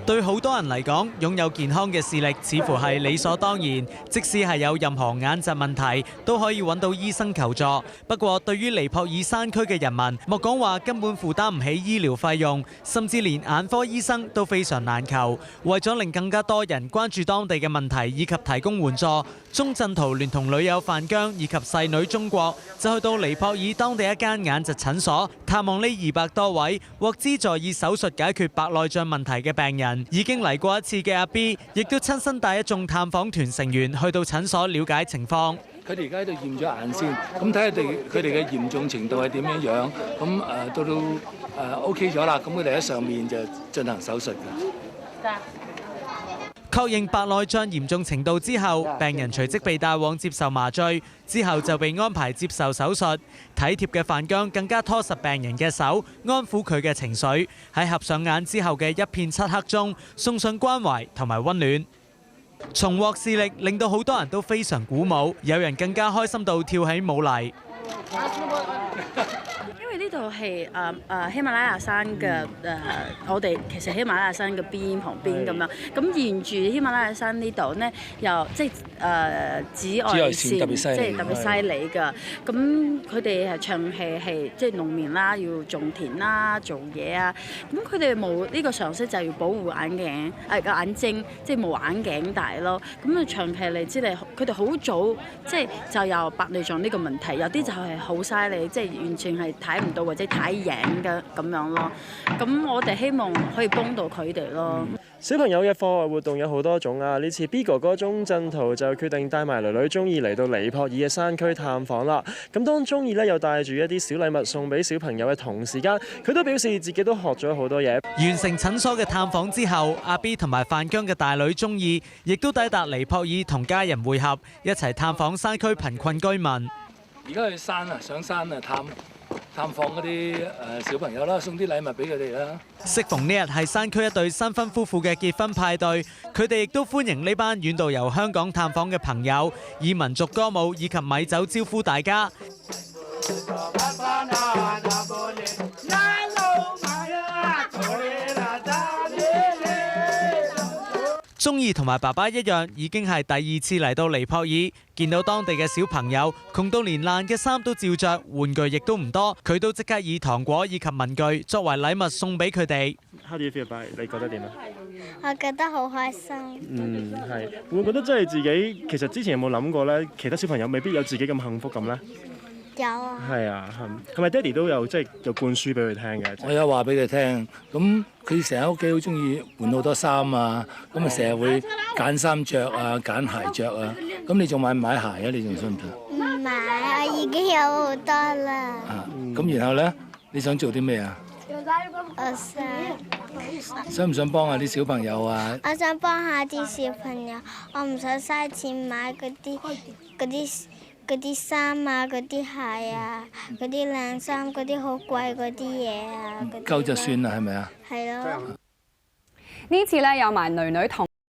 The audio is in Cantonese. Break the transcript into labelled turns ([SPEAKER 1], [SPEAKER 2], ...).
[SPEAKER 1] 對好多人嚟講，擁有健康嘅視力似乎係理所當然，即使係有任何眼疾問題，都可以揾到醫生求助。不過，對於尼泊爾山區嘅人民，莫講話根本負擔唔起醫療費用，甚至連眼科醫生都非常難求。為咗令更加多人關注當地嘅問題以及提供援助，鐘鎮濤聯同女友范姜以及細女中國，就去到尼泊爾當地一間眼疾診所探望呢200多位獲資助以手術解決白內障問題嘅病人。已經嚟過一次嘅阿 B， 亦都親身帶一眾探訪團成員去到診所了解情況。
[SPEAKER 2] 佢哋而家喺度驗咗眼先，咁睇下佢哋嘅嚴重程度係點樣樣，咁到OK 咗啦，咁佢哋喺上面就進行手術嘅。
[SPEAKER 1] 確認白內障嚴重程度之後，病人隨即被帶往接受麻醉，之後就被安排接受手術。體貼嘅范姜更加拖實病人嘅手，安撫佢嘅情緒。喺合上眼之後嘅一片漆黑中，送上關懷同埋溫暖。重獲視力令到好多人都非常鼓舞，有人更加開心到跳起舞嚟。
[SPEAKER 3] 因為呢度係喜馬拉雅山嘅我哋其實喜馬拉雅山嘅邊旁邊咁樣，咁沿住喜馬拉雅山呢度呢，又即係紫外線即係特別犀利㗎。咁佢哋係長期係即係農民啦，要種田啦，做嘢啊。咁佢哋冇呢個常識就要保護眼睛，即係冇眼鏡戴咯。咁啊長期嚟之嚟，佢哋好早即係就有白內障呢個問題，有啲就係好犀利，即係完全係睇唔到或者睇影嘅咁樣咯。咁我哋希望可以幫到佢哋咯。
[SPEAKER 4] 小朋友嘅課外活動有好多種啊！呢次 B 哥哥鐘鎮濤就決定帶埋女女鍾意嚟到尼泊爾嘅山區探訪啦。咁當鍾意咧又帶住一啲小禮物送俾小朋友嘅同時間，佢都表示自己都學咗好多嘢。
[SPEAKER 1] 完成診所嘅探訪之後，阿 B 同埋范姜嘅大女鍾意亦都抵達尼泊爾同家人會合，一齊探訪山區貧困居民。
[SPEAKER 2] 而家去山啊，上山啊，探訪嗰啲小朋友啦，送啲禮物俾佢哋啦。
[SPEAKER 1] 適逢呢日係山區一對新婚夫婦嘅結婚派對，佢哋亦都歡迎呢班遠道由香港探訪嘅朋友，以民族歌舞以及米酒招呼大家。鍾意同埋爸爸一樣，已經係第2次嚟到尼泊爾，見到當地嘅小朋友窮到連爛嘅衫都照着，玩具亦都唔多，佢都即刻以糖果以及文具作為禮物送俾佢哋。
[SPEAKER 4] How do you feel about it？你覺得點啊？
[SPEAKER 5] 我覺得好開心。
[SPEAKER 4] 係。會唔會覺得真係自己其實之前有冇諗過咧？其他小朋友未必有自己咁幸福咁咧？
[SPEAKER 5] 有啊。
[SPEAKER 4] 係啊，係咪爹哋都有即係有灌輸俾佢聽嘅？
[SPEAKER 2] 我有話俾佢聽，咁佢成日喺屋企好中意換好多衫啊，咁啊成日會揀衫着啊，揀鞋着啊。咁你仲買唔買鞋啊？你仲信唔信？
[SPEAKER 5] 唔買，我已經有好多啦。
[SPEAKER 2] 咁然後咧，你想做啲咩啊？
[SPEAKER 5] 我
[SPEAKER 2] 想唔想幫下啲小朋友啊？
[SPEAKER 5] 我想幫下啲小朋友，我唔想嘥錢買嗰啲衫啊，嗰啲鞋啊，嗰啲靚衫，嗰啲好貴嗰啲嘢啊。
[SPEAKER 2] 夠就算啦，係咪啊？
[SPEAKER 5] 係咯。
[SPEAKER 6] 呢次咧有埋囡囡同